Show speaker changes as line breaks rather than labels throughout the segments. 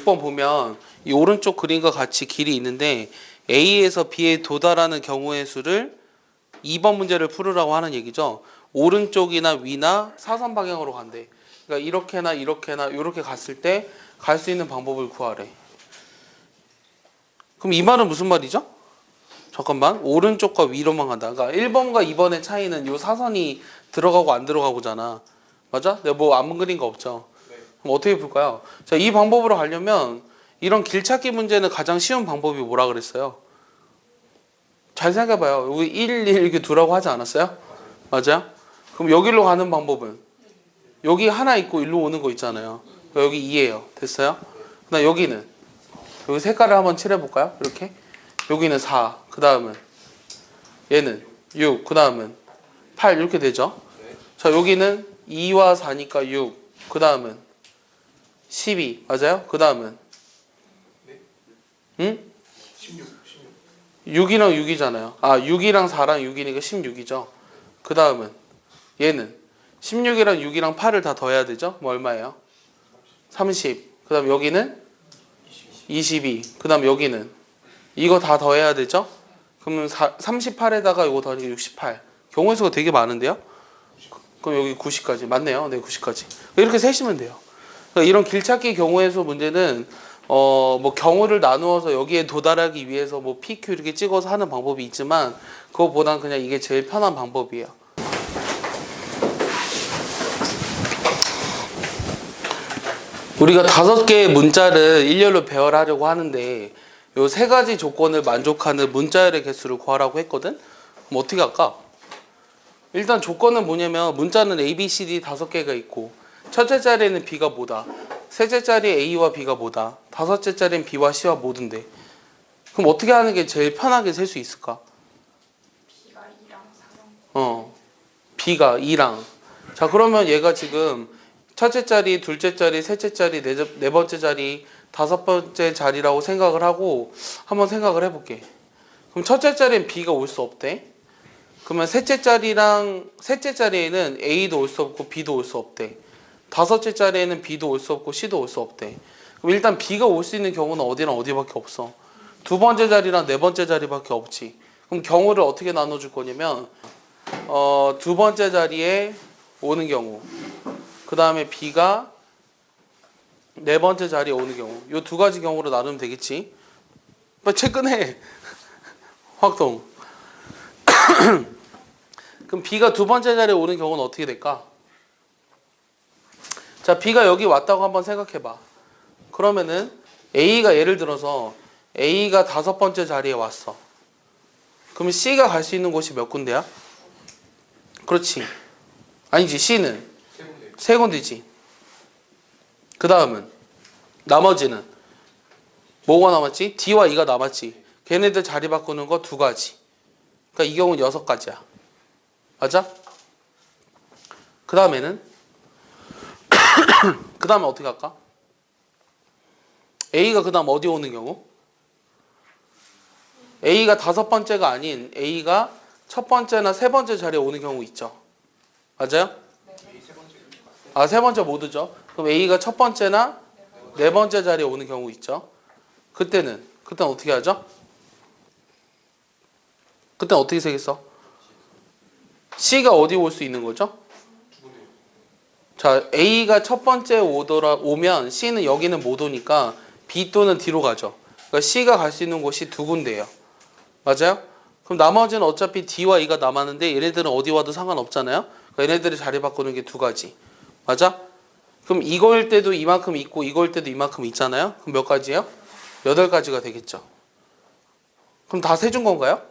6번 보면 이 오른쪽 그림과 같이 길이 있는데 A에서 B에 도달하는 경우의 수를 2번 문제를 풀으라고 하는 얘기죠. 오른쪽이나 위나 사선 방향으로 간대. 그러니까 이렇게나 이렇게나 이렇게 갔을 때 갈 수 있는 방법을 구하래. 그럼 이 말은 무슨 말이죠? 잠깐만, 오른쪽과 위로만 간다. 그러니까 1번과 2번의 차이는 이 사선이 들어가고 안 들어가고잖아. 맞아? 내가 뭐 안 그린 거 없죠? 그럼 어떻게 풀까요? 자, 이 방법으로 가려면 이런 길찾기 문제는 가장 쉬운 방법이 뭐라 그랬어요? 잘 생각해봐요. 여기 1, 1 이렇게 두라고 하지 않았어요? 맞아요? 그럼 여기로 가는 방법은 여기 하나 있고 일로 오는 거 있잖아요. 여기 2예요. 됐어요? 그다음 여기는 여기 색깔을 한번 칠해볼까요? 이렇게 여기는 4. 그 다음은 얘는 6. 그 다음은 8 이렇게 되죠? 자, 여기는 2와 4니까 6. 그 다음은 12. 맞아요? 그 다음은 응? 6이랑 6이잖아요. 아, 6이랑 4랑 6이니까 16이죠. 그 다음은 얘는 16이랑 6이랑 8을 다 더해야 되죠? 뭐 얼마예요? 30. 그 다음 여기는 22. 그 다음 여기는 이거 다 더해야 되죠? 그러면 38에다가 이거 더하니까 68. 경우의 수가 되게 많은데요? 그럼 여기 90까지. 맞네요. 네, 90까지. 이렇게 세시면 돼요. 그러니까 이런 길찾기 경우의 수 문제는 뭐 경우를 나누어서 여기에 도달하기 위해서 뭐 PQ 이렇게 찍어서 하는 방법이 있지만 그거보단 그냥 이게 제일 편한 방법이에요. 우리가 5개의 문자를 일렬로 배열하려고 하는데 요 3가지 조건을 만족하는 문자열의 개수를 구하라고 했거든? 그럼 어떻게 할까? 일단 조건은 뭐냐면 문자는 A, B, C, D 5개가 있고 첫째 자리에는 B가 뭐다? 셋째 자리에 A와 B가 뭐다? 다섯째 자리엔 B와 C와 뭐든데 그럼 어떻게 하는 게 제일 편하게 셀 수 있을까?
B가 2랑 4랑
B가 2랑 자 그러면 얘가 지금 첫째 자리, 둘째 자리, 셋째 자리, 네 번째 자리, 다섯 번째 자리라고 생각을 하고 한번 생각을 해볼게. 그럼 첫째 자리엔 B가 올 수 없대. 그러면 셋째 자리에는 A도 올 수 없고 B도 올 수 없대. 다섯째 자리에는 B도 올 수 없고 C도 올 수 없대. 그럼 일단 B가 올 수 있는 경우는 어디랑 어디밖에 없어? 두 번째 자리랑 네 번째 자리밖에 없지. 그럼 경우를 어떻게 나눠줄 거냐면 두 번째 자리에 오는 경우 그 다음에 B가 네 번째 자리에 오는 경우 이 2가지 경우로 나누면 되겠지. 빨리 최근에 확동 그럼 B가 두 번째 자리에 오는 경우는 어떻게 될까? 자, B가 여기 왔다고 한번 생각해봐. 그러면은 A가 예를 들어서 A가 5번째 자리에 왔어. 그러면 C가 갈 수 있는 곳이 몇 군데야? 그렇지. 아니지, C는 3군데지. 그 다음은 나머지는 뭐가 남았지? D와 E가 남았지. 걔네들 자리 바꾸는 거 2가지. 그러니까 이 경우는 6가지야. 맞아? 그 다음에는 그 다음에 어떻게 할까? A가 그 다음 어디 오는 경우? A가 5번째가 아닌 A가 첫 번째나 세 번째 자리에 오는 경우 있죠. 맞아요? 아, 세 번째 못 오죠. 그럼 A가 첫 번째나 네 번째 자리에 오는 경우 있죠. 그때는 어떻게 하죠? 그때는 어떻게 세겠어? C가 어디 올 수 있는 거죠? 자, A가 첫 번째 오면 C는 여기는 못 오니까 B 또는 D로 가죠. 그러니까 C가 갈 수 있는 곳이 2군데예요. 맞아요? 그럼 나머지는 어차피 D와 E가 남았는데 얘네들은 어디 와도 상관없잖아요. 그러니까 얘네들이 자리 바꾸는 게 2가지. 맞아? 그럼 이거일 때도 이만큼 있고 이거일 때도 이만큼 있잖아요. 그럼 몇 가지예요? 8가지가 되겠죠. 그럼 다 세준 건가요?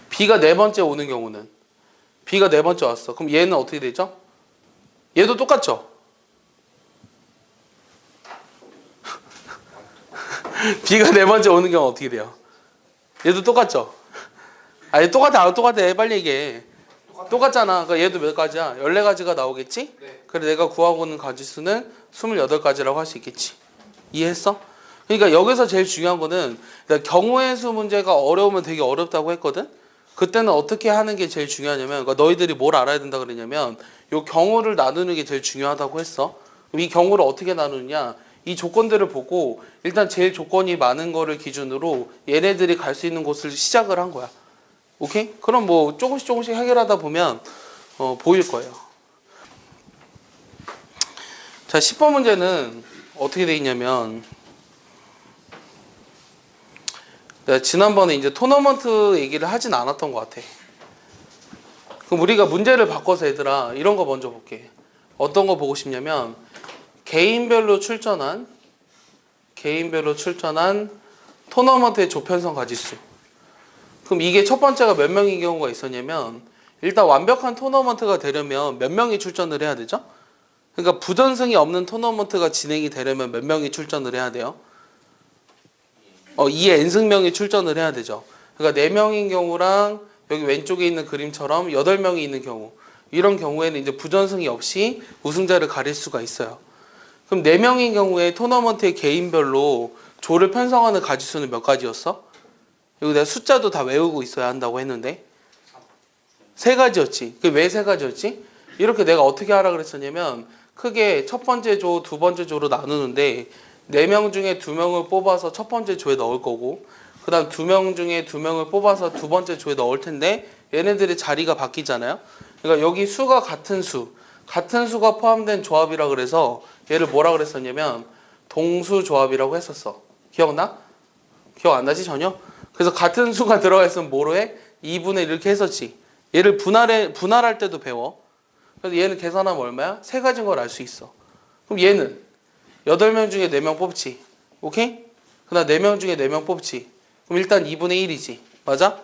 B가 네 번째 오는 경우는 B가 네 번째 왔어. 그럼 얘는 어떻게 되죠? 얘도 똑같죠? B가 네 번째 오는 경우 어떻게 돼요? 얘도 똑같죠? 아니 똑같아. 빨리 얘기해. 똑같잖아. 그러니까 얘도 몇 가지야? 14가지가 나오겠지?
네.
그래 내가 구하고 있는 가지수는 28가지라고 할 수 있겠지. 이해했어? 그러니까 여기서 제일 중요한 거는 경우의 수 문제가 어려우면 되게 어렵다고 했거든? 그때는 어떻게 하는 게 제일 중요하냐면 그러니까 너희들이 뭘 알아야 된다 그러냐면 이 경우를 나누는 게 제일 중요하다고 했어. 그럼 이 경우를 어떻게 나누느냐? 이 조건들을 보고 일단 제일 조건이 많은 거를 기준으로 얘네들이 갈 수 있는 곳을 시작을 한 거야. 오케이? 그럼 뭐 조금씩 해결하다 보면 보일 거예요. 자, 10번 문제는 어떻게 돼 있냐면 내가 지난번에 이제 토너먼트 얘기를 하진 않았던 것 같아. 그럼 우리가 문제를 바꿔서 얘들아 이런 거 먼저 볼게. 어떤 거 보고 싶냐면 개인별로 출전한 토너먼트의 조편성 가지수. 그럼 이게 첫 번째가 몇 명인 경우가 있었냐면 일단 완벽한 토너먼트가 되려면 몇 명이 출전을 해야 되죠? 그러니까 부전승이 없는 토너먼트가 진행이 되려면 몇 명이 출전을 해야 돼요? 2의 n승명이 출전을 해야 되죠. 그러니까 4명인 경우랑 여기 왼쪽에 있는 그림처럼 8명이 있는 경우, 이런 경우에는 이제 부전승이 없이 우승자를 가릴 수가 있어요. 그럼 4명인 경우에 토너먼트의 개인별로 조를 편성하는 가지수는 몇 가지였어? 이거 내가 숫자도 다 외우고 있어야 한다고 했는데 3가지였지. 그게 왜 3가지였지? 이렇게 내가 어떻게 하라 그랬었냐면 크게 첫 번째 조, 두 번째 조로 나누는데 4명 중에 2명을 뽑아서 첫 번째 조에 넣을 거고 그 다음 2명 중에 2명을 뽑아서 두 번째 조에 넣을 텐데 얘네들의 자리가 바뀌잖아요. 그러니까 여기 수가 같은 수가 포함된 조합이라 그래서 얘를 뭐라 그랬었냐면 동수 조합이라고 했었어. 기억나? 기억 안 나지 전혀? 그래서 같은 수가 들어가 있으면 뭐로 해? 2분의 1 이렇게 했었지. 얘를 분할할 때도 배워. 그래서 얘는 계산하면 얼마야? 3가지인 걸 알 수 있어. 그럼 얘는 8명 중에 4명 뽑지. 오케이? 그 다음 4명 중에 4명 뽑지. 그럼 일단 2분의 1이지. 맞아?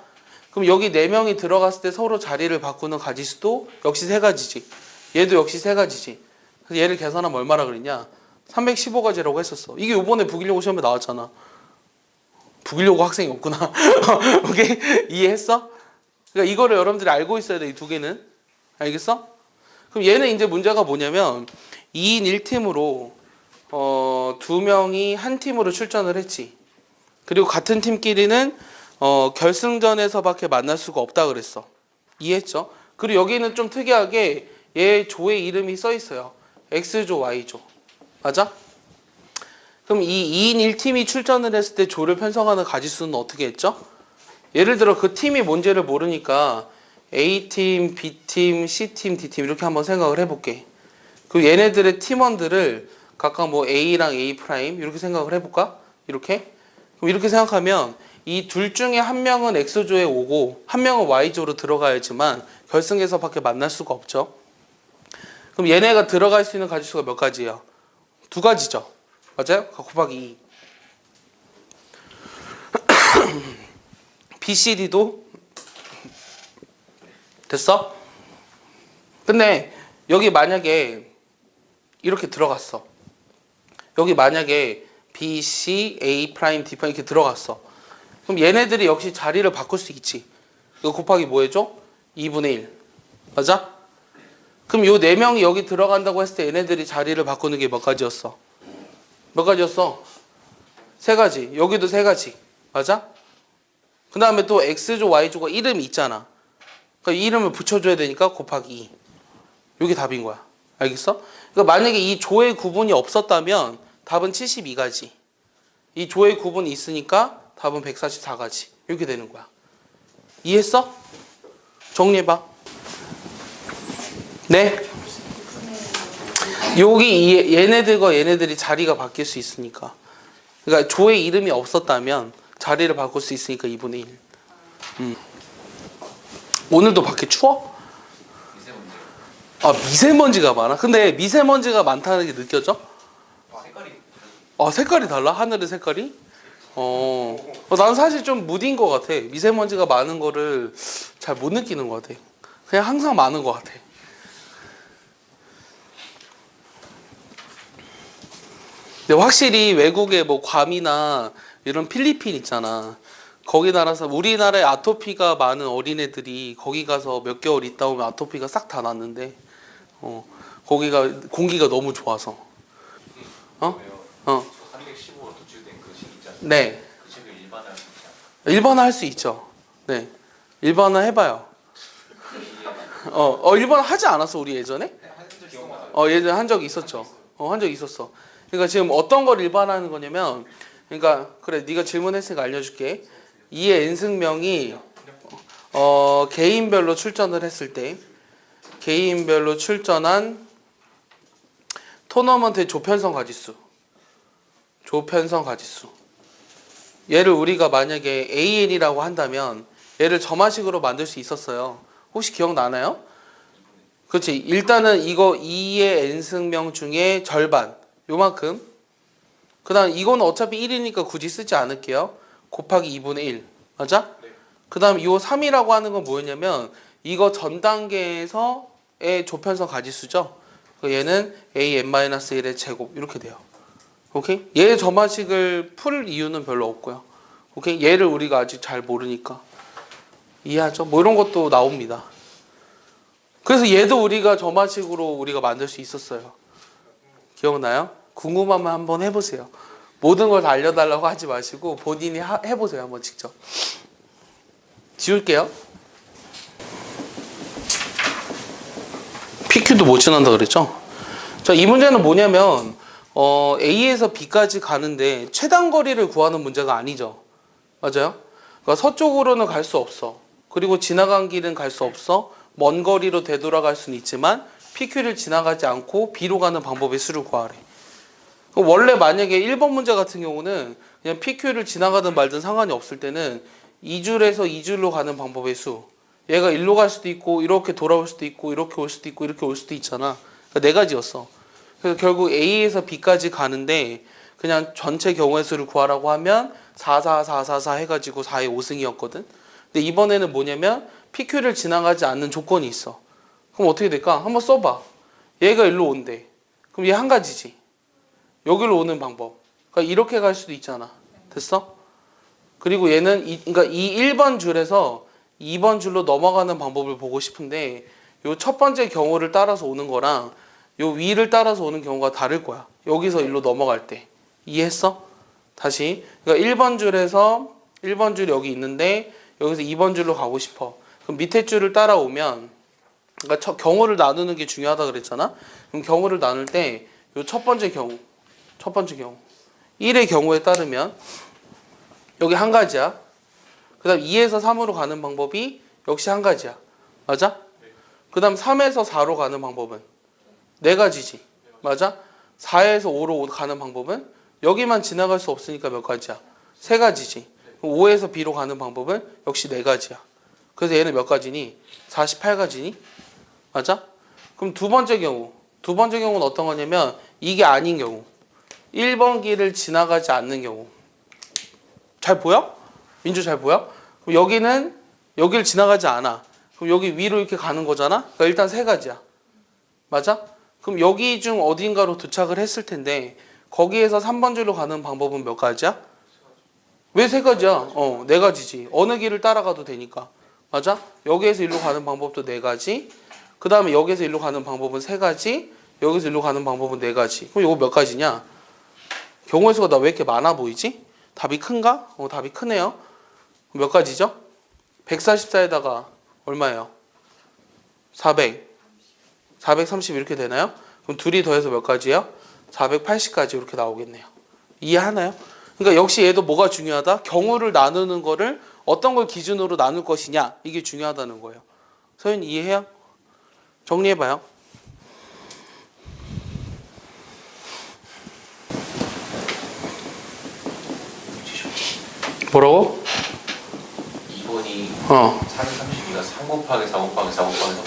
그럼 여기 4명이 들어갔을 때 서로 자리를 바꾸는 가지수도 역시 3가지지. 얘도 역시 3가지지. 그래서 얘를 계산하면 얼마나 그랬냐? 315가지라고 했었어. 이게 요번에 북일여고 시험에 나왔잖아. 북일여고 학생이 없구나. 오케이? 이해했어? 그러니까 이거를 여러분들이 알고 있어야 돼, 이 두 개는. 알겠어? 그럼 얘는 이제 문제가 뭐냐면 2인 1팀으로 2명이 한 팀으로 출전을 했지. 그리고 같은 팀끼리는 결승전에서밖에 만날 수가 없다 그랬어. 이해했죠? 그리고 여기는 좀 특이하게 얘 조의 이름이 써 있어요. X조, Y조. 맞아? 그럼 이 2인 1팀이 출전을 했을 때 조를 편성하는 가지수는 어떻게 했죠? 예를 들어 그 팀이 뭔지를 모르니까 A팀, B팀, C팀, D팀 이렇게 한번 생각을 해볼게. 그리고 얘네들의 팀원들을 각각 뭐 A랑 A 프라임 이렇게 생각을 해볼까? 이렇게? 그럼 이렇게 생각하면 이 둘 중에 한 명은 X조에 오고 한 명은 Y조로 들어가야지만 결승에서밖에 만날 수가 없죠. 그럼 얘네가 들어갈 수 있는 가지수가 몇 가지예요? 2가지죠. 맞아요? 곱하기 2. BCD도 됐어? 근데 여기 만약에 이렇게 들어갔어. 여기 만약에 B, C, A 프라임, D 프라임 이렇게 들어갔어. 그럼 얘네들이 역시 자리를 바꿀 수 있지. 이거 곱하기 뭐 해줘? 2분의 1. 맞아? 그럼 요 4명이 여기 들어간다고 했을 때 얘네들이 자리를 바꾸는 게 몇 가지였어? 몇 가지였어? 3가지. 여기도 3가지. 맞아? 그 다음에 또 X조, Y조가 이름이 있잖아. 그러니까 이 이름을 붙여줘야 되니까 곱하기 2. 이게 답인 거야. 알겠어? 그러니까 만약에 이 조의 구분이 없었다면 답은 72가지. 이 조의 구분이 있으니까 답은 144가지. 이렇게 되는 거야. 이해했어? 정리해봐. 네? 여기 얘네들과 얘네들이 자리가 바뀔 수 있으니까. 그러니까 조의 이름이 없었다면 자리를 바꿀 수 있으니까 2분의 1. 오늘도 밖에 추워? 미세먼지가 많아? 근데 미세먼지가 많다는 게 느껴져? 색깔이 달라? 하늘의 색깔이? 난 사실 좀 무딘 것 같아. 미세먼지가 많은 거를 잘 못 느끼는 것 같아. 그냥 항상 많은 것 같아. 근데 확실히 외국에 뭐 괌이나 이런 필리핀 있잖아. 거기 나라서 우리나라에 아토피가 많은 어린애들이 거기 가서 몇 개월 있다 오면 아토피가 싹 다 났는데 거기가 공기가 너무 좋아서.
315로 도출된 그 식 있잖아요.
네.
그 식을 일반화할 수 있지 않나요?
일반화 할 수 있죠. 네. 일반화 해봐요. 일반화 하지 않았어 우리 예전에?
한 적이 있는 것 같아요.
예전에 한 적이 있었죠. 한 적이 있었어. 그러니까 지금 어떤 걸 일반화하는 거냐면, 그러니까 그래 네가 질문했으니까 알려줄게. 이의 n승명이 개인별로 출전을 했을 때, 개인별로 출전한 토너먼트의 조편성 가지수, 조편성 가지수. 얘를 우리가 만약에 AN이라고 한다면 얘를 점화식으로 만들 수 있었어요. 혹시 기억나나요? 그렇지. 일단은 이거 2의 n승명 중에 절반, 요만큼. 그 다음 이거는 어차피 1이니까 굳이 쓰지 않을게요. 곱하기 2분의 1. 맞아? 그 다음 요 3이라고 하는 건 뭐였냐면 이거 전 단계에서의 조편성 가지수죠. 얘는 an-1의 제곱 이렇게 돼요. 오케이? 얘 점화식을 풀 이유는 별로 없고요. 오케이? 얘를 우리가 아직 잘 모르니까. 이해하죠? 뭐 이런 것도 나옵니다. 그래서 얘도 우리가 점화식으로 우리가 만들 수 있었어요. 기억나요? 궁금하면 한번 해보세요. 모든 걸 다 알려달라고 하지 마시고 본인이 해보세요. 한번 직접. 지울게요. PQ도 못 지난다 그랬죠? 자, 이 문제는 뭐냐면 A에서 B까지 가는데 최단 거리를 구하는 문제가 아니죠. 맞아요? 그러니까 서쪽으로는 갈 수 없어. 그리고 지나간 길은 갈 수 없어. 먼 거리로 되돌아갈 수는 있지만 PQ를 지나가지 않고 B로 가는 방법의 수를 구하래. 원래 만약에 1번 문제 같은 경우는 그냥 PQ를 지나가든 말든 상관이 없을 때는 2줄에서 2줄로 가는 방법의 수. 얘가 1로 갈 수도 있고 이렇게 돌아올 수도 있고 이렇게 올 수도 있고 이렇게 올 수도 있잖아. 그러니까 네 가지였어. 그래서 결국 A에서 B까지 가는데 그냥 전체 경우의 수를 구하라고 하면 4, 4, 4, 4, 4 해가지고 4의 5승이었거든. 근데 이번에는 뭐냐면 PQ를 지나가지 않는 조건이 있어. 그럼 어떻게 될까? 한번 써봐. 얘가 일로 온대. 그럼 얘 한 가지지. 여기로 오는 방법. 그러니까 이렇게 갈 수도 있잖아. 됐어? 그리고 얘는 그러니까 이 1번 줄에서 2번 줄로 넘어가는 방법을 보고 싶은데 요 첫 번째 경우를 따라서 오는 거랑 요 위를 따라서 오는 경우가 다를 거야. 여기서 일로 넘어갈 때. 이해했어? 다시. 그러니까 1번 줄에서 1번 줄 여기 있는데 여기서 2번 줄로 가고 싶어. 그럼 밑에 줄을 따라오면 그러니까 경우를 나누는 게 중요하다 그랬잖아. 그럼 경우를 나눌 때 요 첫 번째 경우 1의 경우에 따르면 여기 한 가지야. 그 다음 2에서 3으로 가는 방법이 역시 한 가지야. 맞아? 그 다음 3에서 4로 가는 방법은 네 가지지. 맞아? 4에서 5로 가는 방법은 여기만 지나갈 수 없으니까 몇 가지야? 세 가지지. 5에서 B로 가는 방법은 역시 네 가지야. 그래서 얘는 몇 가지니? 48가지니? 맞아? 그럼 두 번째 경우는 어떤 거냐면 이게 아닌 경우. 1번 길을 지나가지 않는 경우. 잘 보여? 민주 잘 보여? 그럼 여기를 지나가지 않아. 그럼 여기 위로 이렇게 가는 거잖아? 그러니까 일단 세 가지야. 맞아? 그럼 여기 중 어딘가로 도착을 했을 텐데 거기에서 3번 줄로 가는 방법은 몇 가지야? 왜 세 가지야? 네 가지지. 어느 길을 따라가도 되니까. 맞아? 여기에서 일로 가는 방법도 네 가지. 그 다음에 여기에서 일로 가는 방법은 세 가지. 여기서 일로 가는 방법은 네 가지. 그럼 이거 몇 가지냐? 경우의 수가 나 왜 이렇게 많아 보이지? 답이 큰가? 답이 크네요. 몇 가지죠? 144에다가 얼마예요? 400. 430 이렇게 되나요? 그럼 둘이 더해서 몇 가지예요? 480까지 이렇게 나오겠네요. 이해하나요? 그러니까 역시 얘도 뭐가 중요하다? 경우를 나누는 거를 어떤 걸 기준으로 나눌 것이냐 이게 중요하다는 거예요. 서윤 이해해요? 정리해봐요. 뭐라고?
2번이
어.
432가 3 곱하기 4 곱하기 4 곱하기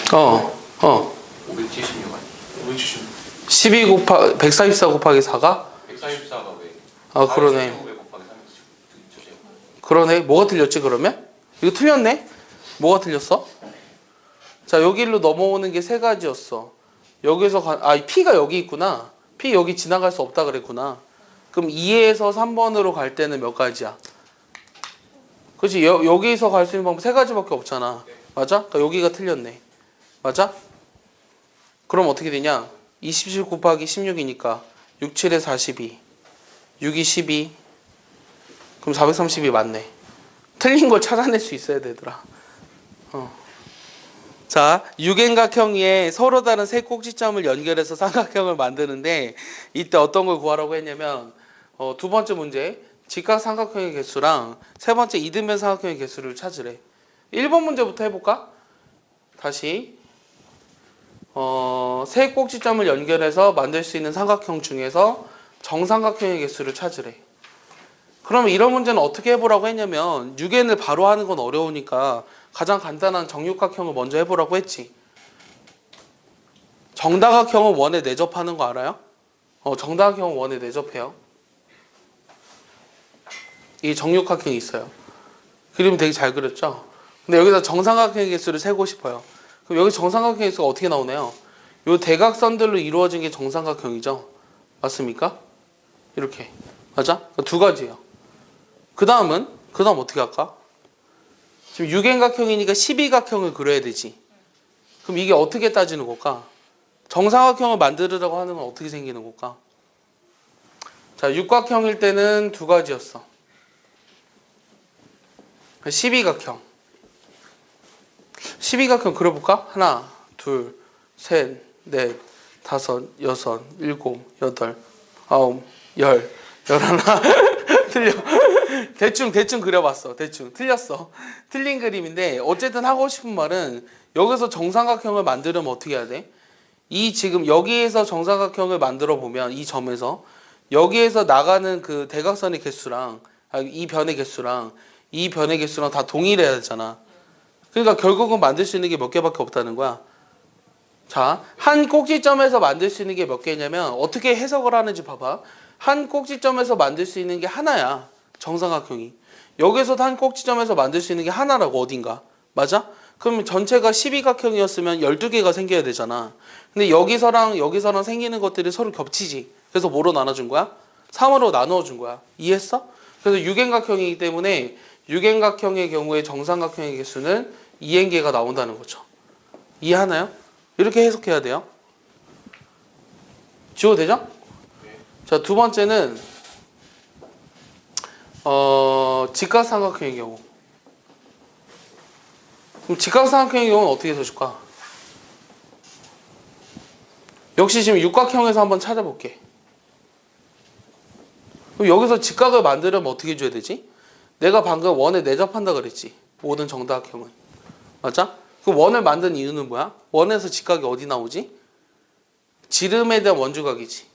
3 576 아니야? 576
12 곱하기 144 곱하기 4가?
144가 왜?
아 그러네.
5 곱하기 3 주제요.
그러네. 뭐가 틀렸지 그러면? 이거 틀렸네? 뭐가 틀렸어? 자 여기로 넘어오는 게 세 가지였어. 여기서 P가 여기 있구나. P 여기 지나갈 수 없다 그랬구나. 그럼 2에서 3번으로 갈 때는 몇 가지야? 그렇지. 여기서 갈 수 있는 방법 세 가지밖에 없잖아. 맞아? 그러니까 여기가 틀렸네. 맞아? 그럼 어떻게 되냐? 27 곱하기 16이니까 6, 7에 42 6이 12 그럼 430이 맞네. 틀린 걸 찾아낼 수 있어야 되더라. 자, 육행각형에 서로 다른 세 꼭지점을 연결해서 삼각형을 만드는데 이때 어떤 걸 구하라고 했냐면 두 번째 문제 직각 삼각형의 개수랑 세 번째 이등변 삼각형의 개수를 찾으래. 1번 문제부터 해볼까? 다시 세 꼭지점을 연결해서 만들 수 있는 삼각형 중에서 정삼각형의 개수를 찾으래. 그러면 이런 문제는 어떻게 해보라고 했냐면 6n을 바로 하는 건 어려우니까 가장 간단한 정육각형을 먼저 해보라고 했지. 정다각형은 원에 내접하는 거 알아요? 정다각형은 원에 내접해요. 이 정육각형이 있어요. 그림 되게 잘 그렸죠? 근데 여기서 정삼각형의 개수를 세고 싶어요. 그럼 여기 정삼각형의 개수가 어떻게 나오나요? 요 대각선들로 이루어진 게 정삼각형이죠. 맞습니까? 이렇게. 맞아? 두 가지예요. 그 다음 어떻게 할까? 지금 6행각형이니까 12각형을 그려야 되지. 그럼 이게 어떻게 따지는 걸까? 정삼각형을 만들으라고 하는 건 어떻게 생기는 걸까? 자, 육각형일 때는 두 가지였어. 12각형. 12각형 그려볼까? 하나, 둘, 셋, 넷, 다섯, 여섯, 일곱, 여덟, 아홉, 열, 열하나. 틀려. 대충 그려봤어. 대충 틀렸어. 틀린 그림인데 어쨌든 하고 싶은 말은 여기서 정삼각형을 만들려면 어떻게 해야 돼? 이 지금 여기에서 정삼각형을 만들어 보면 이 점에서 여기에서 나가는 그 대각선의 개수랑 이 변의 개수랑 이 변의 개수랑 다 동일해야 되잖아. 그러니까 결국은 만들 수 있는 게 몇 개밖에 없다는 거야. 자, 한 꼭지점에서 만들 수 있는 게 몇 개냐면 어떻게 해석을 하는지 봐봐. 한 꼭지점에서 만들 수 있는 게 하나야. 정삼각형이. 여기서도 한 꼭지점에서 만들 수 있는 게 하나라고 어딘가. 맞아? 그러면 전체가 12각형이었으면 12개가 생겨야 되잖아. 근데 여기서랑 생기는 것들이 서로 겹치지. 그래서 뭐로 나눠준 거야? 3으로 나누어 준 거야. 이해했어? 그래서 6행각형이기 때문에 6행각형의 경우에 정삼각형의 개수는 2n개가 나온다는 거죠. 이해하나요? 이렇게 해석해야 돼요. 지워도 되죠? 자, 두 번째는 직각삼각형의 경우. 그럼 직각삼각형의 경우는 어떻게 해석줄까? 역시 지금 육각형에서 한번 찾아볼게. 그럼 여기서 직각을 만들려면 어떻게 줘야 되지? 내가 방금 원에 내접한다 그랬지. 모든 정다각형은. 맞아? 그 원을 만든 이유는 뭐야? 원에서 직각이 어디 나오지? 지름에 대한 원주각이지.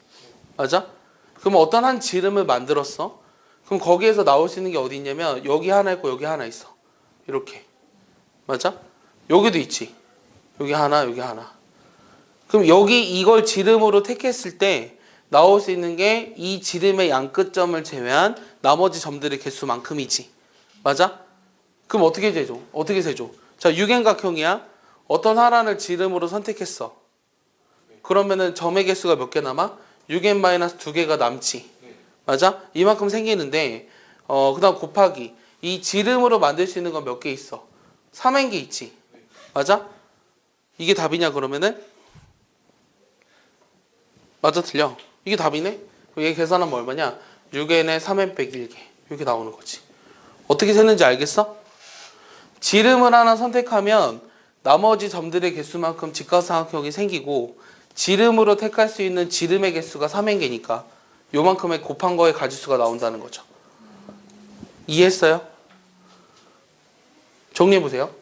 맞아? 그럼 어떤 한 지름을 만들었어. 그럼 거기에서 나올 수 있는 게 어디 있냐면 여기 하나 있고 여기 하나 있어. 이렇게. 맞아? 여기도 있지. 여기 하나, 여기 하나. 그럼 여기 이걸 지름으로 택했을 때 나올 수 있는 게 이 지름의 양 끝점을 제외한 나머지 점들의 개수만큼이지. 맞아? 그럼 어떻게 세줘? 어떻게 세줘? 자, 6행각형이야. 어떤 하나를 지름으로 선택했어. 그러면은 점의 개수가 몇 개 남아? 6n-2개가 남지. 맞아? 이만큼 생기는데 그 다음 곱하기 이 지름으로 만들 수 있는 건 몇 개 있어? 3n개 있지. 맞아? 이게 답이냐 그러면은? 맞아 틀려. 이게 답이네? 얘 계산하면 얼마냐? 6n에 3n 빼기 1개 이렇게 나오는 거지. 어떻게 세는지 알겠어? 지름을 하나 선택하면 나머지 점들의 개수만큼 직각삼각형이 생기고 지름으로 택할 수 있는 지름의 개수가 3n개니까 요만큼의 곱한 거의 가지수가 나온다는 거죠. 이해했어요? 정리해보세요.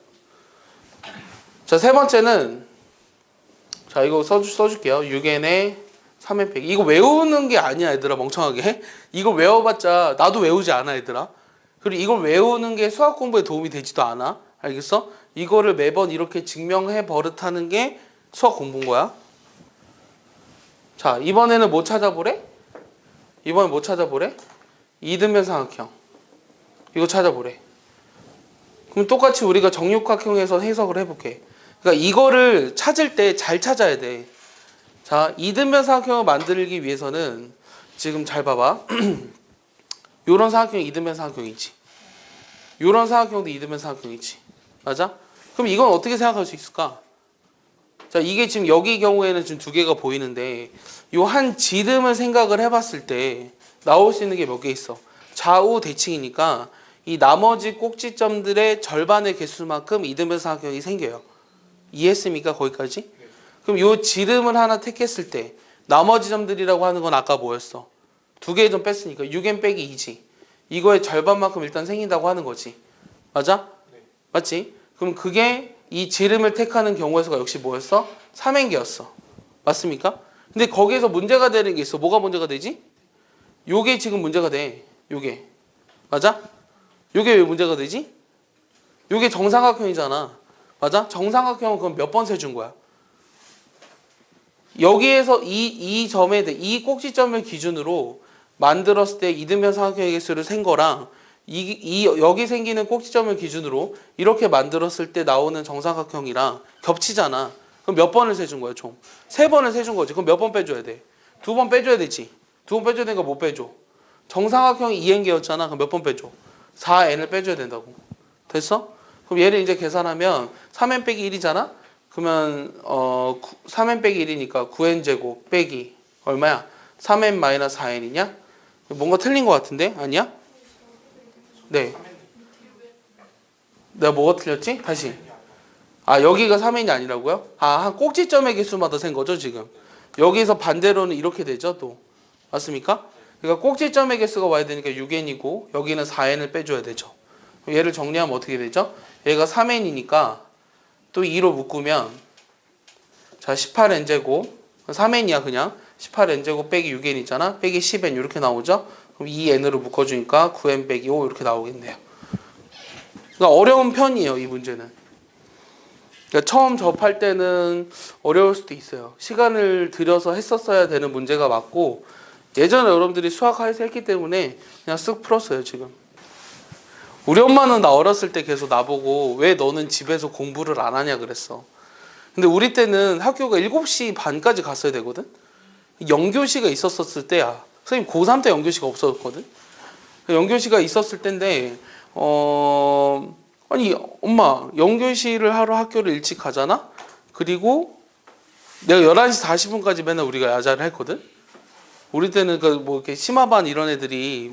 자, 세 번째는 자 이거 써줄게요. 6n에 3n 빼기. 이거 외우는 게 아니야 얘들아 멍청하게. 이거 외워봤자 나도 외우지 않아 얘들아. 그리고 이걸 외우는 게 수학 공부에 도움이 되지도 않아. 알겠어? 이거를 매번 이렇게 증명해 버릇하는 게 수학 공부인 거야. 자, 이번에는 뭐 찾아보래? 이번엔 뭐 찾아보래? 이등변 삼각형. 이거 찾아보래. 그럼 똑같이 우리가 정육각형에서 해석을 해볼게. 그러니까 이거를 찾을 때 잘 찾아야 돼. 자, 이등변 삼각형을 만들기 위해서는 지금 잘 봐봐. 요런 삼각형이 이등변 삼각형이지. 요런 삼각형도 이등변 삼각형이지. 맞아? 그럼 이건 어떻게 생각할 수 있을까? 자, 이게 지금 여기 경우에는 지금 두 개가 보이는데 요 한 지름을 생각을 해봤을 때 나올 수 있는 게 몇 개 있어. 좌우 대칭이니까 이 나머지 꼭지점들의 절반의 개수만큼 이등변 삼각형이 생겨요. 이해했습니까? 거기까지? 그럼 요 지름을 하나 택했을 때 나머지 점들이라고 하는 건 아까 뭐였어? 두 개의 점 뺐으니까 6n 빼기 2지. 이거의 절반만큼 일단 생긴다고 하는 거지. 맞아? 맞지? 그럼 그게 이 지름을 택하는 경우의 수가 역시 뭐였어? 3n개였어. 맞습니까? 근데 거기에서 문제가 되는 게 있어. 뭐가 문제가 되지? 요게 지금 문제가 돼. 요게. 맞아? 요게 왜 문제가 되지? 요게 정삼각형이잖아. 맞아? 정삼각형은 그럼 몇 번 세준 거야? 여기에서 이 점에 대해 이 꼭지점을 기준으로 만들었을 때 이등변 삼각형의 개수를 센 거랑 여기 생기는 꼭지점을 기준으로 이렇게 만들었을 때 나오는 정삼각형이랑 겹치잖아. 그럼 몇 번을 세준 거야, 총? 3번을 세준 거지. 그럼 몇 번 빼줘야 돼? 2번 빼줘야 되지. 2번 빼줘야 되니까 못 빼줘. 정삼각형이 2n개였잖아. 그럼 몇 번 빼줘? 4n을 빼줘야 된다고. 됐어? 그럼 얘를 이제 계산하면 3n 빼기 1이잖아? 그러면 3n 빼기 1이니까 9n제곱 빼기 얼마야? 3n 마이너스 4n이냐? 뭔가 틀린 것 같은데? 아니야? 네. 내가 뭐가 틀렸지? 다시. 아, 여기가 3n이 아니라고요? 아, 한 꼭지점의 개수마다 센 거죠, 지금. 여기서 반대로는 이렇게 되죠, 또. 맞습니까? 그러니까 꼭지점의 개수가 와야 되니까 6n이고 여기는 4n을 빼줘야 되죠. 얘를 정리하면 어떻게 되죠? 얘가 3n이니까 또 2로 묶으면 자 18n제곱 3n이야 그냥 18n제곱 빼기 6n 있잖아 빼기 10n 이렇게 나오죠? 그럼 2n으로 묶어주니까 9n 빼기 5 이렇게 나오겠네요. 그러니까 어려운 편이에요 이 문제는. 그러니까 처음 접할 때는 어려울 수도 있어요. 시간을 들여서 했었어야 되는 문제가 맞고 예전에 여러분들이 수학하에서 했기 때문에 그냥 쓱 풀었어요 지금. 우리 엄마는 나 어렸을 때 계속 나보고 왜 너는 집에서 공부를 안 하냐 그랬어. 근데 우리 때는 학교가 7시 반까지 갔어야 되거든. 영교시가 있었을 때야. 선생님 고3 때 영교시가 없었거든. 영교시가 있었을 때인데 아니 엄마 영교시를 하러 학교를 일찍 가잖아. 그리고 내가 11시 40분까지 맨날 우리가 야자를 했거든. 우리 때는 그 뭐 이렇게 심화반 이런 애들이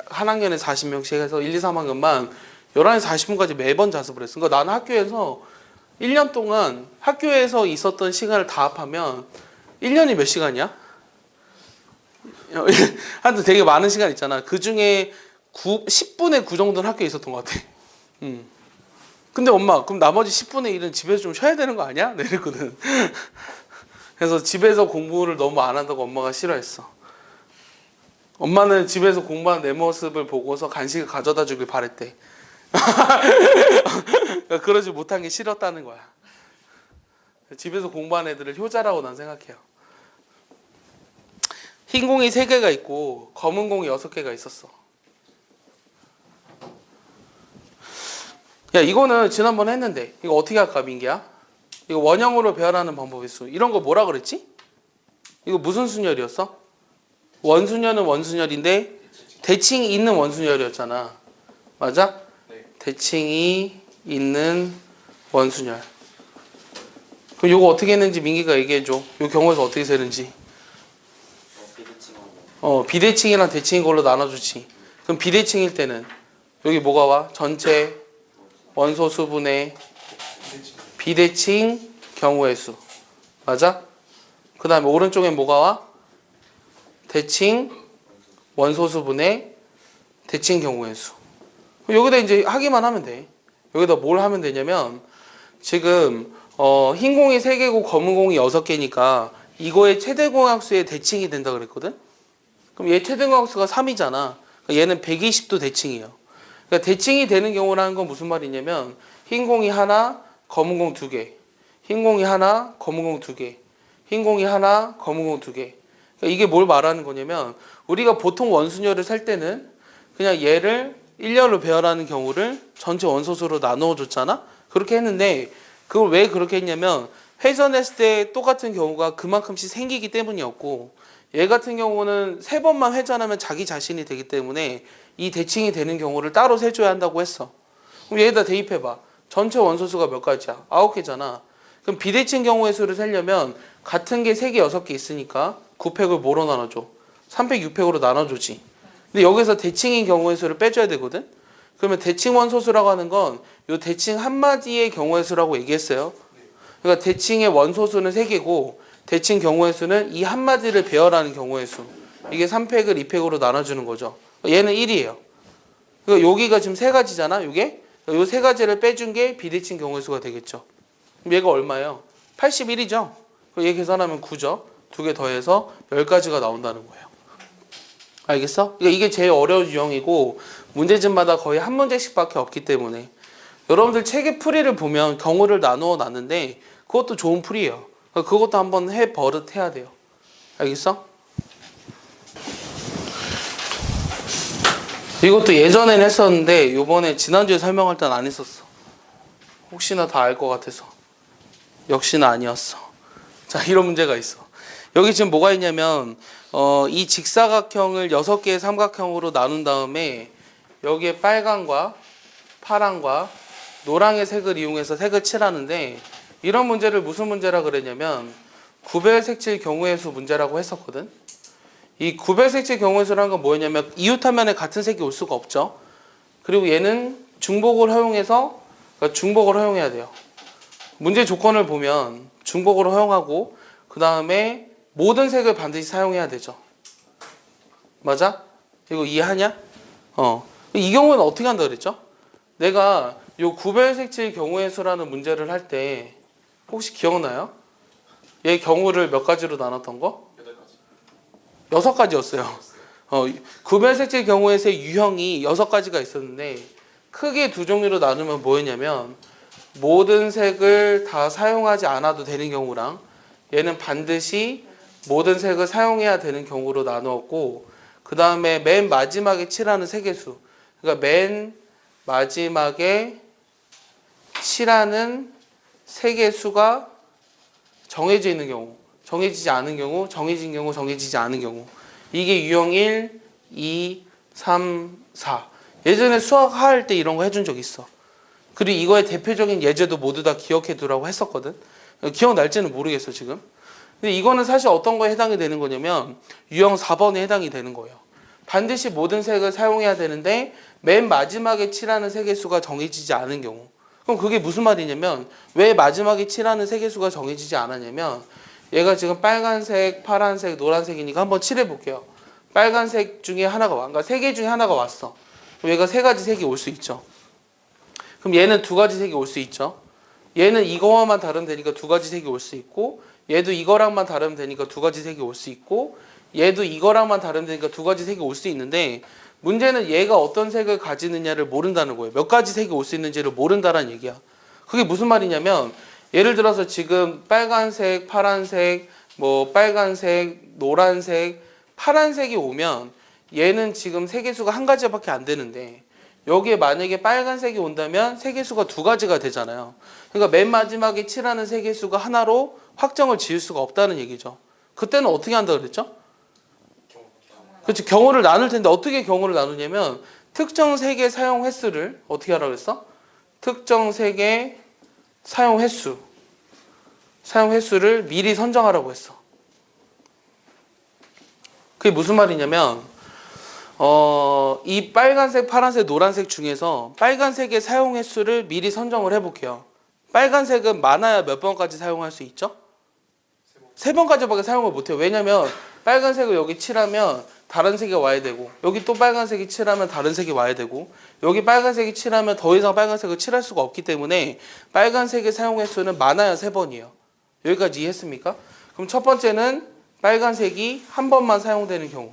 한 학년에 40명씩 해서 1, 2, 3학년만 11시 40분까지 매번 자습을 했어. 그러니까 나는 학교에서 1년 동안 학교에서 있었던 시간을 다 합하면 1년이 몇 시간이야? 하여튼 되게 많은 시간 있잖아. 그 중에 10분의 9 정도는 학교에 있었던 것 같아. 근데 엄마 그럼 나머지 10분의 1은 집에서 좀 쉬어야 되는 거 아니야? 이랬거든. 그래서 집에서 공부를 너무 안 한다고 엄마가 싫어했어. 엄마는 집에서 공부하는 내 모습을 보고서 간식을 가져다 주길 바랬대. 그러지 못한 게 싫었다는 거야. 집에서 공부하는 애들을 효자라고 난 생각해요. 흰 공이 3개가 있고 검은 공이 6개가 있었어. 야 이거는 지난번에 했는데 이거 어떻게 할까 민기야? 이거 원형으로 배열하는 방법이 있어. 이런 거 뭐라 그랬지? 이거 무슨 순열이었어? 원순열은 원순열인데 대칭이 있는 원순열이었잖아. 맞아?
네.
대칭이 있는 원순열. 그럼 이거 어떻게 했는지 민기가 얘기해줘. 이 경우에서 어떻게 세는지. 비대칭이랑 대칭인 걸로 나눠주지. 그럼 비대칭일 때는 여기 뭐가 와? 전체 원소 수분의 비대칭 경우의 수. 맞아? 그 다음에 오른쪽엔 뭐가 와? 대칭 원소 수분의 대칭 경우의 수. 여기다 이제 하기만 하면 돼. 여기다 뭘 하면 되냐면 지금 흰 공이 3개고 검은 공이 6개니까 이거의 최대 공약수의 대칭이 된다 그랬거든. 그럼 얘 최대 공약수가 3이잖아. 그러니까 얘는 120도 대칭이에요. 그러니까 대칭이 되는 경우라는 건 무슨 말이냐면 흰 공이 하나, 검은 공 2개. 흰 공이 하나, 검은 공 2개. 흰 공이 하나, 검은 공 2개. 그러니까 이게 뭘 말하는 거냐면 우리가 보통 원순열을 살 때는 그냥 얘를 1열로 배열하는 경우를 전체 원소수로 나누어 줬잖아. 그렇게 했는데 그걸 왜 그렇게 했냐면 회전했을 때 똑같은 경우가 그만큼씩 생기기 때문이었고 얘 같은 경우는 3번만 회전하면 자기 자신이 되기 때문에 이 대칭이 되는 경우를 따로 세줘야 한다고 했어. 그럼 얘에다 대입해봐. 전체 원소수가 몇 가지야? 9개잖아. 그럼 비대칭 경우의 수를 세려면 같은 게 3개, 6개 있으니까 9팩을 뭐로 나눠줘? 3팩, 6팩으로 나눠주지. 근데 여기서 대칭인 경우의 수를 빼줘야 되거든? 그러면 대칭 원소수라고 하는 건 이 대칭 한마디의 경우의 수라고 얘기했어요. 그러니까 대칭의 원소수는 3개고 대칭 경우의 수는 이 한마디를 배열하는 경우의 수. 이게 3팩을 2팩으로 나눠주는 거죠. 얘는 1이에요. 그러니까 여기가 지금 3가지잖아. 이게 요 3가지를 빼준 게 비대칭 경우의 수가 되겠죠. 그럼 얘가 얼마예요? 81이죠. 얘 계산하면 9죠. 2개 더해서 10가지가 나온다는 거예요. 알겠어? 그러니까 이게 제일 어려운 유형이고 문제집마다 거의 한 문제씩밖에 없기 때문에 여러분들 책의 풀이를 보면 경우를 나누어 놨는데 그것도 좋은 풀이에요. 그러니까 그것도 한번 버릇해야 돼요. 알겠어? 이것도 예전에는 했었는데 이번에 지난주에 설명할 땐 안 했었어. 혹시나 다 알 것 같아서. 역시나 아니었어. 자, 이런 문제가 있어. 여기 지금 뭐가 있냐면 이 직사각형을 6개의 삼각형으로 나눈 다음에 여기에 빨강과 파랑과 노랑의 색을 이용해서 색을 칠하는데 이런 문제를 무슨 문제라 그랬냐면 구별색칠 경우의 수 문제라고 했었거든. 이 구별색칠 경우의 수라는 건 뭐였냐면 이웃화면에 같은 색이 올 수가 없죠. 그리고 얘는 중복을 허용해서 그러니까 중복을 허용해야 돼요. 문제 조건을 보면 중복을 허용하고 그 다음에 모든 색을 반드시 사용해야 되죠. 맞아? 이거 이해하냐? 이 경우는 어떻게 한다 그랬죠? 내가 요 구별색칠 경우의 수라는 문제를 할 때 혹시 기억나요? 얘 경우를 몇 가지로 나눴던 거? 6가지였어요. 구별색칠 경우의 수 유형이 6가지가 있었는데 크게 두 종류로 나누면 뭐였냐면 모든 색을 다 사용하지 않아도 되는 경우랑 얘는 반드시 모든 색을 사용해야 되는 경우로 나누었고 그 다음에 맨 마지막에 칠하는 색의 수 그러니까 맨 마지막에 칠하는 색의 수가 정해져 있는 경우 정해지지 않은 경우 정해진 경우 정해지지 않은 경우 이게 유형 1, 2, 3, 4 예전에 수학할 때 이런 거 해준 적 있어. 그리고 이거의 대표적인 예제도 모두 다 기억해 두라고 했었거든. 기억날지는 모르겠어 지금. 근데 이거는 사실 어떤 거에 해당이 되는 거냐면 유형 4번에 해당이 되는 거예요. 반드시 모든 색을 사용해야 되는데 맨 마지막에 칠하는 색의 수가 정해지지 않은 경우. 그럼 그게 무슨 말이냐면 왜 마지막에 칠하는 색의 수가 정해지지 않았냐면 얘가 지금 빨간색, 파란색, 노란색이니까 한번 칠해 볼게요. 빨간색 중에 하나가 와. 그러니까 3개 중에 하나가 왔어. 그럼 얘가 3가지 색이 올 수 있죠. 그럼 얘는 2가지 색이 올 수 있죠. 얘는 이거와만 다르면 되니까 2가지 색이 올 수 있고 얘도 이거랑만 다르면 되니까 2가지 색이 올 수 있고 얘도 이거랑만 다르면 되니까 2가지 색이 올 수 있는데 문제는 얘가 어떤 색을 가지느냐를 모른다는 거예요. 몇 가지 색이 올 수 있는지를 모른다는 얘기야. 그게 무슨 말이냐면 예를 들어서 지금 빨간색, 파란색, 뭐 빨간색, 노란색, 파란색이 오면 얘는 지금 색의수가 1가지밖에 안 되는데 여기에 만약에 빨간색이 온다면 색의수가 2가지가 되잖아요. 그러니까 맨 마지막에 칠하는 색의수가 하나로 확정을 지을 수가 없다는 얘기죠. 그때는 어떻게 한다고 그랬죠? 그렇지, 경우를 나눌 텐데 어떻게 경우를 나누냐면 특정 색의 사용 횟수를 어떻게 하라고 했어? 특정 색의 사용 횟수를 미리 선정하라고 했어. 그게 무슨 말이냐면 이 빨간색, 파란색, 노란색 중에서 빨간색의 사용 횟수를 미리 선정을 해볼게요. 빨간색은 많아야 몇 번까지 사용할 수 있죠? 3번까지밖에 사용을 못해요. 왜냐면 빨간색을 여기 칠하면 다른 색이 와야 되고 여기 또 빨간색이 칠하면 다른 색이 와야 되고 여기 빨간색이 칠하면 더 이상 빨간색을 칠할 수가 없기 때문에 빨간색의 사용 횟수는 많아야 3번이에요. 여기까지 이해했습니까? 그럼 첫 번째는 빨간색이 한 번만 사용되는 경우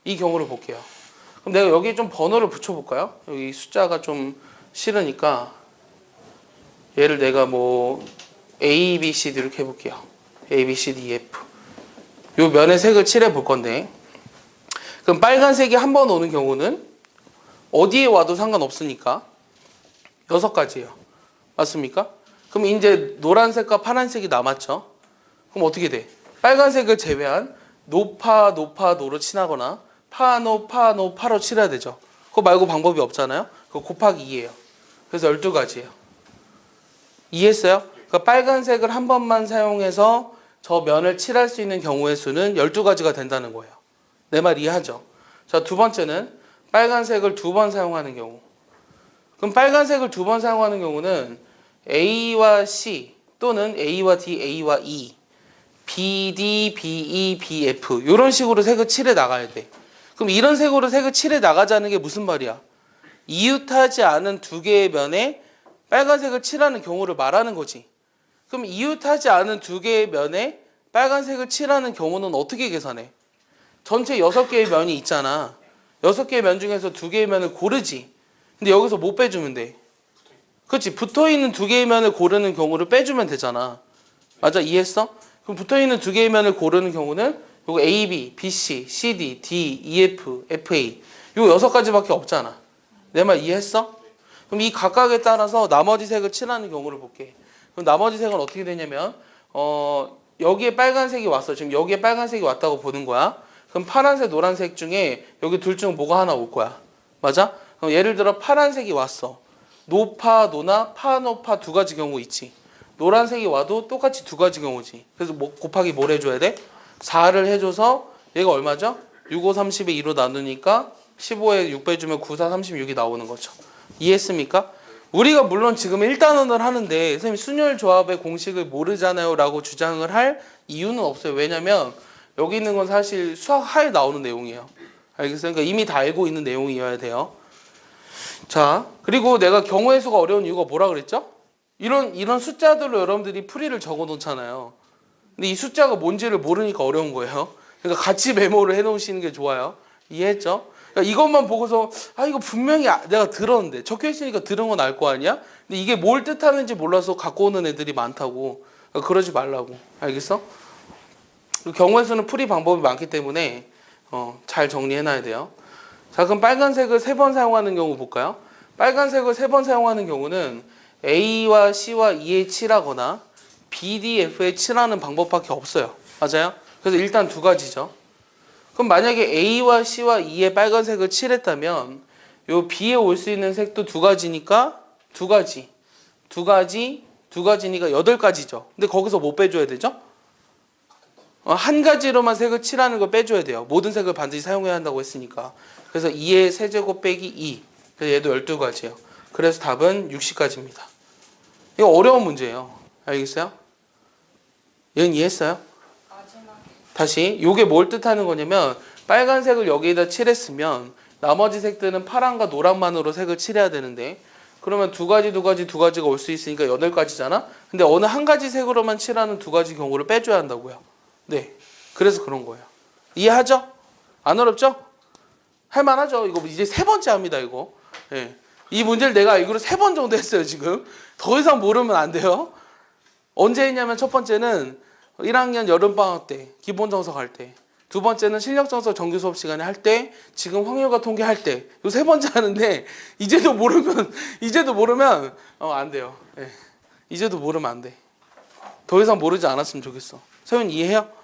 이 경우를 볼게요. 그럼 내가 여기 좀 번호를 붙여볼까요? 여기 숫자가 좀 싫으니까 얘를 내가 뭐 A, B, C, D 이렇게 해볼게요. A, B, C, D, E, F 요 면의 색을 칠해 볼 건데 그럼 빨간색이 한 번 오는 경우는 어디에 와도 상관없으니까 6가지예요. 맞습니까? 그럼 이제 노란색과 파란색이 남았죠. 그럼 어떻게 돼? 빨간색을 제외한 노파, 노파, 노로 칠하거나 파노, 파노, 파로 칠해야 되죠. 그거 말고 방법이 없잖아요. 그거 곱하기 2예요. 그래서 12가지예요. 이해했어요? 그러니까 빨간색을 한 번만 사용해서 저 면을 칠할 수 있는 경우의 수는 12가지가 된다는 거예요. 내 말 이해하죠? 자, 두 번째는 빨간색을 2번 사용하는 경우. 그럼 빨간색을 2번 사용하는 경우는 A와 C 또는 A와 D, A와 E, BD, BE, BF 이런 식으로 색을 칠해 나가야 돼. 그럼 이런 색으로 색을 칠해 나가자는 게 무슨 말이야? 이웃하지 않은 두 개의 면에 빨간색을 칠하는 경우를 말하는 거지. 그럼 이웃하지 않은 두 개의 면에 빨간색을 칠하는 경우는 어떻게 계산해? 전체 6개의 면이 있잖아. 6개의 면 중에서 2개의 면을 고르지. 근데 여기서 못 빼주면 돼. 그렇지. 붙어있는 2개의 면을 고르는 경우를 빼주면 되잖아. 맞아? 이해했어? 그럼 붙어있는 2개의 면을 고르는 경우는 요거 A, B, B, C, C, D, D, E, F, F, A 요 6가지밖에 없잖아. 내 말 이해했어? 그럼 이 각각에 따라서 나머지 색을 칠하는 경우를 볼게. 그럼 나머지 색은 어떻게 되냐면 여기에 빨간색이 왔어. 지금 여기에 빨간색이 왔다고 보는 거야. 그럼 파란색, 노란색 중에 여기 둘 중 뭐가 하나 올 거야. 맞아? 그럼 예를 들어 파란색이 왔어. 노파, 노나, 파, 노파 2가지 경우 있지. 노란색이 와도 똑같이 2가지 경우지. 그래서 뭐 곱하기 뭘 해줘야 돼? 4를 해줘서 얘가 얼마죠? 6, 5, 30에 2로 나누니까 15에 6 빼주면 9, 4, 36이 나오는 거죠. 이해했습니까? 우리가 물론 지금 1단원을 하는데 선생님 순열 조합의 공식을 모르잖아요 라고 주장을 할 이유는 없어요. 왜냐면 여기 있는 건 사실 수학 하에 나오는 내용이에요. 알겠어요? 그러니까 이미 다 알고 있는 내용이어야 돼요. 자, 그리고 내가 경우의 수가 어려운 이유가 뭐라 그랬죠? 이런 숫자들로 여러분들이 풀이를 적어 놓잖아요. 근데 이 숫자가 뭔지를 모르니까 어려운 거예요. 그러니까 같이 메모를 해 놓으시는 게 좋아요. 이해했죠? 그러니까 이것만 보고서 이거 분명히 내가 들었는데 적혀 있으니까 들은 건 알 거 아니야? 근데 이게 뭘 뜻하는지 몰라서 갖고 오는 애들이 많다고. 그러니까 그러지 말라고. 알겠어? 경우의 수는 풀이 방법이 많기 때문에 잘 정리해 놔야 돼요. 자, 그럼 빨간색을 3번 사용하는 경우 볼까요? 빨간색을 3번 사용하는 경우는 A와 C와 E에 칠하거나 B, D, F에 칠하는 방법밖에 없어요. 맞아요? 그래서 일단 2가지죠. 그럼 만약에 A와 C와 E에 빨간색을 칠했다면 요 B에 올 수 있는 색도 2가지니까 2가지니까 8가지죠. 근데 거기서 뭐 빼줘야 되죠? 한 가지로만 색을 칠하는 걸 빼줘야 돼요. 모든 색을 반드시 사용해야 한다고 했으니까. 그래서 2의 세제곱 빼기 2. 그래서 얘도 12가지예요. 그래서 답은 60가지입니다. 이거 어려운 문제예요. 알겠어요? 얘는 이해했어요?
마지막에
다시 이게 뭘 뜻하는 거냐면 빨간색을 여기에다 칠했으면 나머지 색들은 파란과 노란만으로 색을 칠해야 되는데 그러면 2가지가 올 수 있으니까 8가지잖아. 근데 어느 한 가지 색으로만 칠하는 2가지 경우를 빼줘야 한다고요. 네, 그래서 그런 거예요. 이해하죠? 안 어렵죠? 할만하죠? 이거 이제 3번째 합니다. 이거. 네. 이 문제를 내가 알기로 3번 정도 했어요. 지금 더 이상 모르면 안 돼요. 언제 했냐면 첫 번째는 1학년 여름방학 때 기본정석 할 때, 2번째는 실력정석 정규 수업 시간에 할 때, 지금 확률과 통계 할 때, 요 3번째 하는데 이제도 모르면 안 돼요. 네. 이제도 모르면 안 돼. 더 이상 모르지 않았으면 좋겠어. 서윤 이해해요?